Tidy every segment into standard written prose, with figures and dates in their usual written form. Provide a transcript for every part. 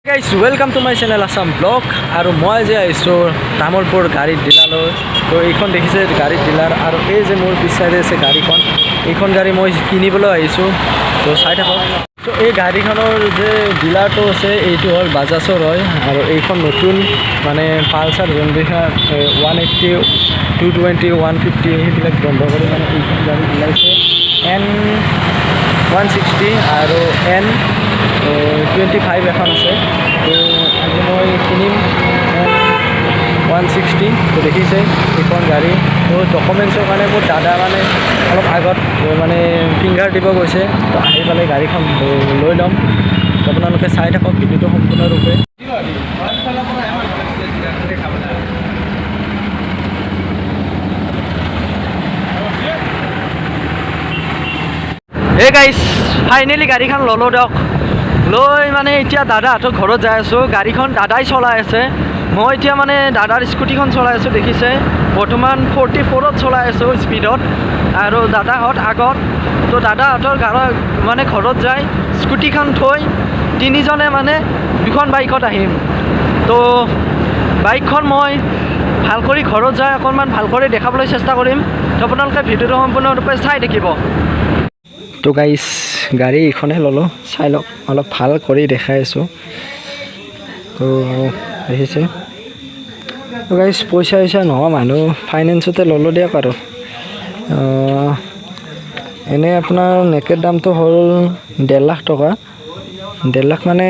Guys welcome to my channel Assam blog আৰু মই যে আহিছোঁ তামোলপুৰ গাড়ীৰ ডিলাৰলৈ। তো এইখন দেখিছে গাড়ীৰ ডিলাৰ, আৰু এই যে মোৰ পিছ চাইডে আছে গাড়ীখন, এইখন গাড়ী মই কিনিবলৈ আহিছোঁ। তো চাই থাকক। তো এই গাড়ীখনৰ যে ডিলাৰটো আছে এইটো হ'ল বাজাজৰ হয়, আৰু এইখন নতুন মানে পালচাৰ যোনবিলাক 180, 220, 150 সেইবিলাক বন্ধ কৰি মানে এইখন গাড়ী ওলাইছে N160 আৰু N25 এখন আছে। তো আজি মই কিনিম N160। তো দেখিছে এইখন গাড়ী। তো ডকুমেণ্টছৰ কাৰণে মোৰ দাদা মানে অলপ আগত মানে ফিংগাৰ দিব গৈছে। তো আহি পেলাই গাড়ীখন লৈ ল'ম। তো আপোনালোকে চাই থাকক ভিডিঅ'টো সম্পূৰ্ণৰূপে। হে গাইছ, ফাইনেলি গাড়ীখন ল'লোঁ দিয়ক। লৈ মানে এতিয়া দাদাহঁতৰ ঘৰত যাই আছোঁ। গাড়ীখন দাদাই চলাই আছে, মই এতিয়া মানে দাদাৰ স্কুটিখন চলাই আছোঁ। দেখিছে বৰ্তমান 44ত চলাই আছোঁ স্পীডত, আৰু দাদাহঁত আগত। তো দাদাহঁতৰ ঘৰত যায় স্কুটিখন থৈ তিনিজনে মানে দুখন বাইকত আহিম। তো বাইকখন মই ভাল কৰি ঘৰত যায় অকণমান ভাল কৰি দেখাবলৈ চেষ্টা কৰিম। তো আপোনালোকে ভিডিঅ'টো সম্পূৰ্ণৰূপে চাই থাকিব। তো গাইছ, গাড়ী এইখনে ল'লোঁ, চাই লওক, অলপ ভাল কৰি দেখাই আছোঁ। তো দেখিছে। তো গাইছ, পইচা নহয় মানুহ ফাইনেন্সতে ল'লোঁ দিয়ক। আৰু এনেই আপোনাৰ নেকেট দামটো হ'ল 1.5 লাখ টকা। 1.5 লাখ মানে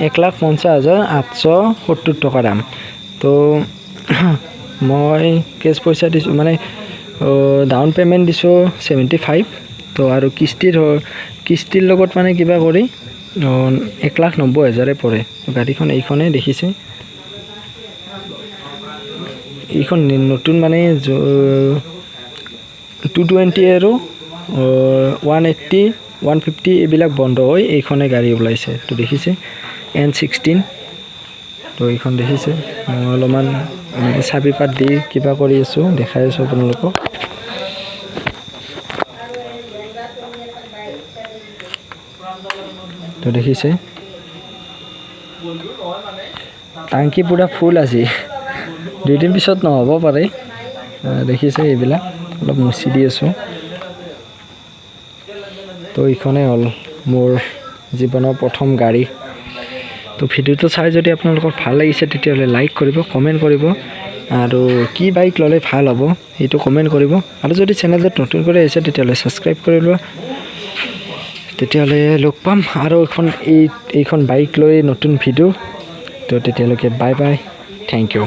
1,50,870 টকা দাম। তো মই কেছ পইচা দিছোঁ, মানে ডাউন পে'মেণ্ট দিছোঁ 75। তো আৰু কিস্তিৰ লগত মানে কিবা কৰি 1,90,000 পৰে। গাড়ীখন এইখনেই দেখিছে। এইখন নতুন মানে 220 আৰু 180, 150 এইবিলাক বন্ধ হৈ এইখনে গাড়ী ওলাইছে। তো দেখিছে N16। তো এইখন দেখিছে। মই অলপমান মানে চাবি পাত দি কিবা কৰি আছোঁ, দেখাই আছোঁ আপোনালোকক। তো দেখিছে টাংকি পুৰা ফুল আজি, 2 দিন পিছত নহ'ব পাৰে। দেখিছে এইবিলাক অলপ মুচি দি আছোঁ। তো এইখনেই হ'ল মোৰ জীৱনৰ প্ৰথম গাড়ী। তো ভিডিঅ'টো চাই যদি আপোনালোকৰ ভাল লাগিছে তেতিয়াহ'লে লাইক কৰিব, কমেণ্ট কৰিব, আৰু কি বাইক ল'লে ভাল হ'ব সেইটো কমেণ্ট কৰিব। আৰু যদি চেনেলটোত নতুন কৰি আহিছে তেতিয়াহ'লে ছাবস্ক্ৰাইব কৰি লোৱা। তেতিয়াহ'লে লগ পাম আৰু এইখন বাইক লৈ নতুন ভিডিঅ'। তো তেতিয়ালৈকে বাই বাই, থেংক ইউ।